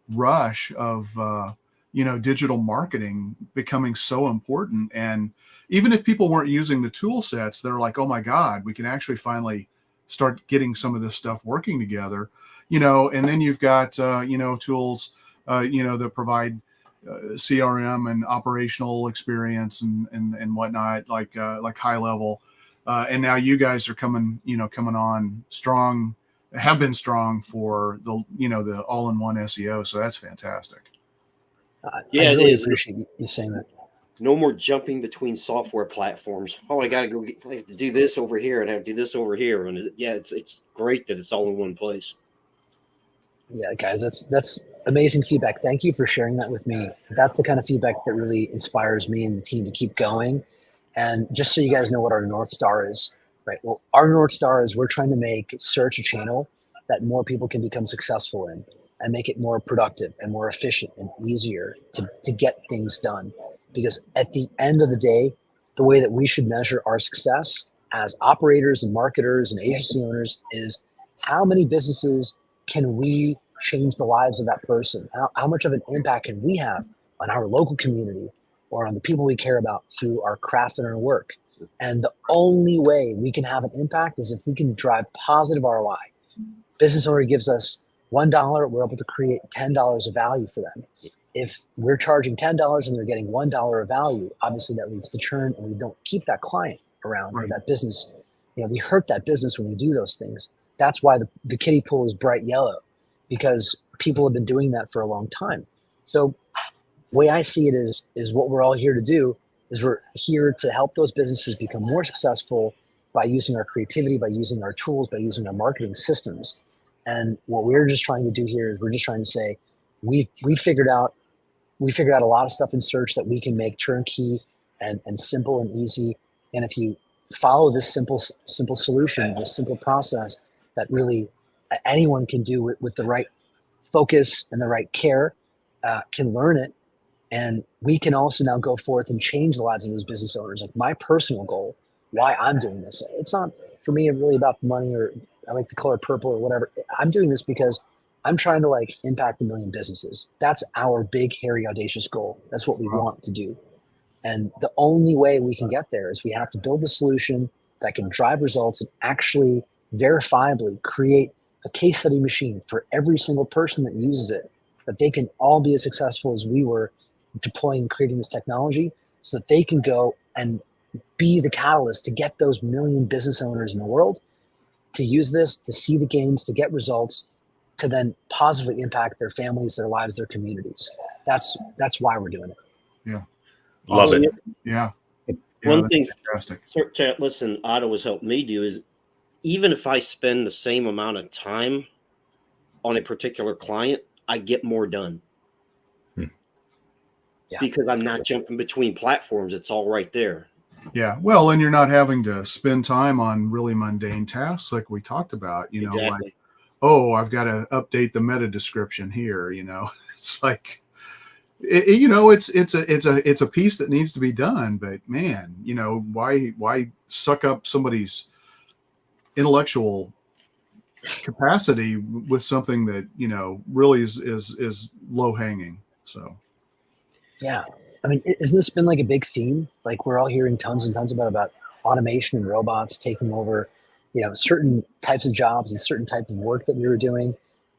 rush of digital marketing becoming so important. And even if people weren't using the tool sets, they're like, oh my God, we can actually finally start getting some of this stuff working together. And then you've got tools that provide CRM and operational experience and whatnot, like high level. And now you guys are coming on strong, have been strong for the all-in-one SEO. So that's fantastic. Yeah, I really it is. appreciate you saying that. No more jumping between software platforms. Oh, I got to go I have to do this over here and I have to do this over here. And it's great that it's all in one place. Yeah, guys, that's amazing feedback. Thank you for sharing that with me. That's the kind of feedback that really inspires me and the team to keep going. And just so you guys know what our North Star is, right? Well, our North Star is we're trying to make search a channel that more people can become successful in and make it more productive and more efficient and easier to get things done. Because at the end of the day, the way that we should measure our success as operators and marketers and agency owners is how many businesses can we change the lives of that person? How much of an impact can we have on our local community or on the people we care about through our craft and our work? And the only way we can have an impact is if we can drive positive ROI. Business owner gives us $1, we're able to create $10 of value for them. If we're charging $10 and they're getting $1 of value, obviously that leads to churn, and we don't keep that client around or that business. We hurt that business when we do those things. That's why the kiddie pool is bright yellow, because people have been doing that for a long time. So the way I see it is what we're all here to do is we're here to help those businesses become more successful by using our creativity, by using our tools, by using our marketing systems. And what we're just trying to do here is we're just trying to say, we figured out a lot of stuff in search that we can make turnkey and simple and easy. And if you follow this simple solution, this simple process that really anyone can do with the right focus and the right care, can learn it. And we can also now go forth and change the lives of those business owners. Like my personal goal, why I'm doing this, it's not for me really about the money, or I like the color purple or whatever. I'm doing this because I'm trying to impact 1 million businesses. That's our big, hairy, audacious goal. That's what we want to do. And the only way we can get there is we have to build a solution that can drive results and actually verifiably create a case study machine for every single person that uses it, that they can all be as successful as we were deploying and creating this technology, so that they can go and be the catalyst to get those 1 million business owners in the world to use this, to see the gains, to get results, to then positively impact their families, their lives, their communities. That's why we're doing it. Yeah. Love it. Yeah. One thing, fantastic. listen, Otto has helped me do is, even if I spend the same amount of time on a particular client, I get more done. Yeah. Because I'm not jumping between platforms. It's all right there. Yeah. Well, and you're not having to spend time on really mundane tasks like we talked about, Exactly. like, oh, I've got to update the meta description here. It's like, it's a piece that needs to be done, but man, why suck up somebody's intellectual capacity with something that, really is low hanging. So. Yeah. I mean, isn't this been a big theme? We're all hearing tons and tons about automation and robots taking over, certain types of jobs and certain type of work that we were doing.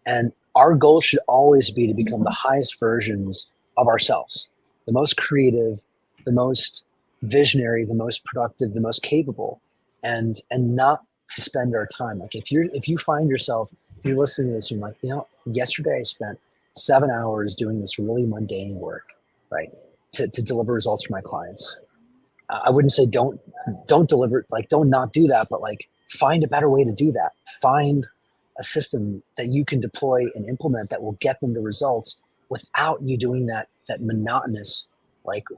And our goal should always be to become the highest versions of ourselves, the most creative, the most visionary, the most productive, the most capable, and not to spend our time. If you find yourself, if you're listening to this, you're like, yesterday I spent 7 hours doing this really mundane work, right, to deliver results for my clients. I wouldn't say don't deliver, don't not do that, but find a better way to do that. Find a system that you can deploy and implement that will get them the results without you doing that monotonous,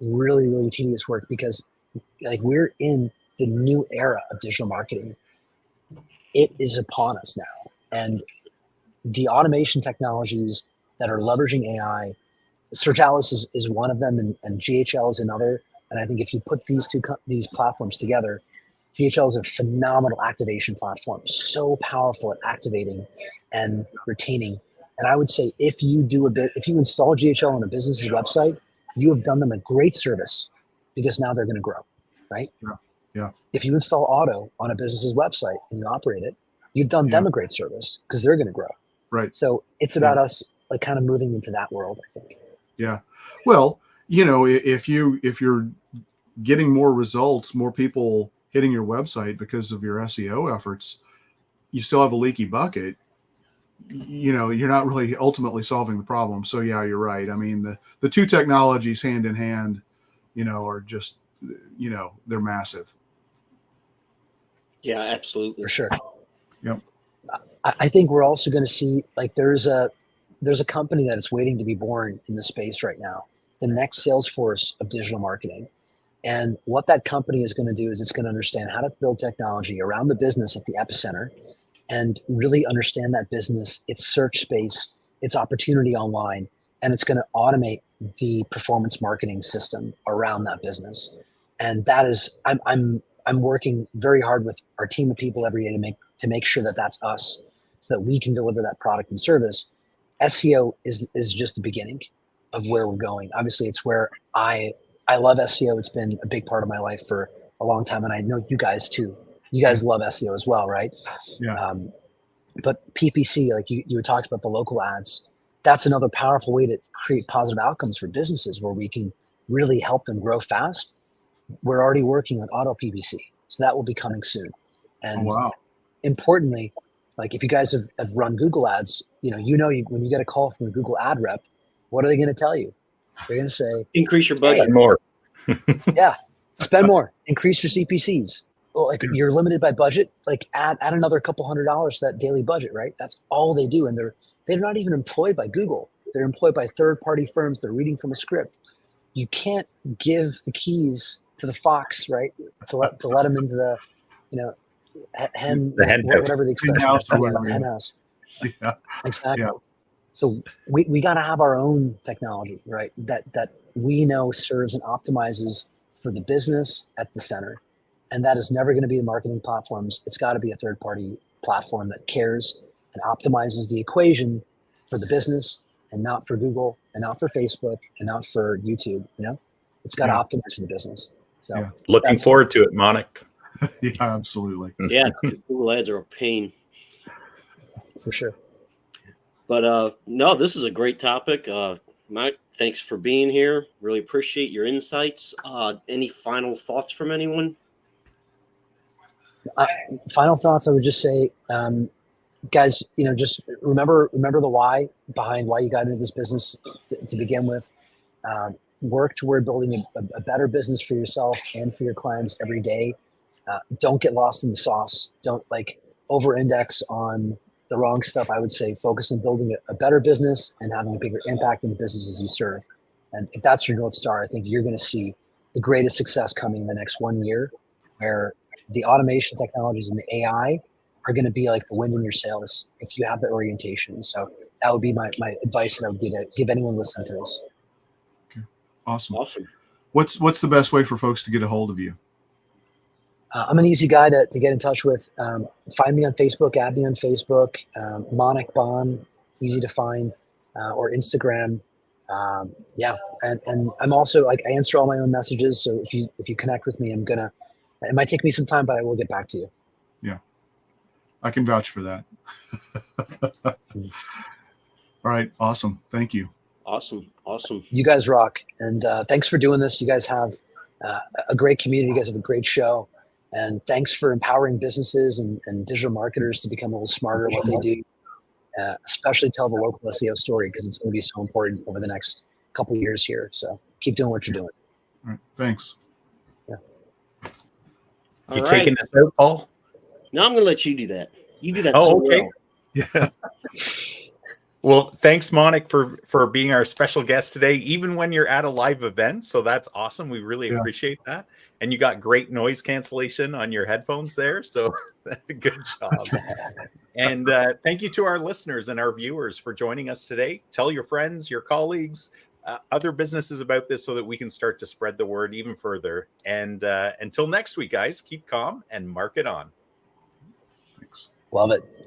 really, really tedious work, because we're in the new era of digital marketing. It is upon us now. And the automation technologies that are leveraging AI, Search Atlas is one of them, and GHL is another. And I think if you put these platforms together, GHL is a phenomenal activation platform, so powerful at activating and retaining. And I would say if you install GHL on a business's website, you have done them a great service, because now they're going to grow, right? Yeah. If you install Auto on a business's website and you operate it, you've done them a great service, because they're going to grow. Right. So it's about us kind of moving into that world, I think. Yeah. Well, if you're getting more results, more people hitting your website because of your SEO efforts, you still have a leaky bucket. You're not really ultimately solving the problem. So yeah, you're right. I mean, the two technologies hand in hand, are just, they're massive. Yeah, absolutely. For sure. Yep. I think we're also going to see, there's a company that is waiting to be born in the space right now, the next Salesforce of digital marketing. And what that company is going to do is it's going to understand how to build technology around the business at the epicenter, and really understand that business, its search space, its opportunity online, and it's going to automate the performance marketing system around that business. And that is, I'm working very hard with our team of people every day to make sure that that's us, so that we can deliver that product and service. SEO is just the beginning of where we're going. Obviously, it's where I love SEO. It's been a big part of my life for a long time, and I know you guys too. You guys love SEO as well, right? Yeah. But PPC, like you talked about the local ads, that's another powerful way to create positive outcomes for businesses where we can really help them grow fast. We're already working on auto PPC, so that will be coming soon. And wow. importantly, like if you guys have run Google ads, when you get a call from a Google ad rep, what are they going to tell you? They're going to say, Increase your Hey, budget. more. yeah, spend more, increase your CPCs. Well, like you're limited by budget, like add another couple $100 to that daily budget, right? That's all they do. And they're not even employed by Google. They're employed by third-party firms. They're reading from a script. You can't give the keys to the fox, right? To let them into the, hen, The hen house. whatever the expression Hen house is. or Yeah, whatever, the hen house. Yeah. Exactly. Yeah. So we got to have our own technology, right? That we know serves and optimizes for the business at the center. And that is never going to be the marketing platforms. It's got to be a third-party platform that cares and optimizes the equation for the business and not for Google and not for Facebook and not for YouTube. It's got to optimize for the business. So looking forward to it, Manick. Yeah, absolutely. Yeah, Google ads are a pain. For sure. But no, this is a great topic. Mike, thanks for being here. Really appreciate your insights. Any final thoughts from anyone? Final thoughts, I would just say, guys, just remember the why behind why you got into this business to begin with. Work toward building a better business for yourself and for your clients every day. Don't get lost in the sauce. Don't over-index on the wrong stuff. I would say focus on building a better business and having a bigger impact in the businesses you serve. And if that's your North Star, I think you're going to see the greatest success coming in the next 1 year, where the automation technologies and the AI are going to be like the wind in your sails if you have the orientation. So that would be my advice that I would give anyone listening to this. Okay. Awesome. Awesome. What's the best way for folks to get a hold of you? I'm an easy guy to get in touch with. Find me on Facebook, add me on Facebook, Manick Bhan, easy to find, or Instagram. And I'm also I answer all my own messages. So if you connect with me, it might take me some time, but I will get back to you. Yeah, I can vouch for that. All right. Awesome. Thank you. Awesome. You guys rock. And thanks for doing this. You guys have a great community. You guys have a great show. And thanks for empowering businesses and digital marketers to become a little smarter at what they do, especially tell the local SEO story, because it's going to be so important over the next couple of years here. So keep doing what you're doing. All right. Thanks. Yeah. You taking this out, Paul? No, I'm going to let you do that. You do that. Oh, okay. Well. Yeah. Well, thanks, Manick, for being our special guest today, even when you're at a live event. So that's awesome. We really appreciate that. And you got great noise cancellation on your headphones there. So good job. And thank you to our listeners and our viewers for joining us today. Tell your friends, your colleagues, other businesses about this so that we can start to spread the word even further. And until next week, guys, keep calm and market on. Thanks. Love it.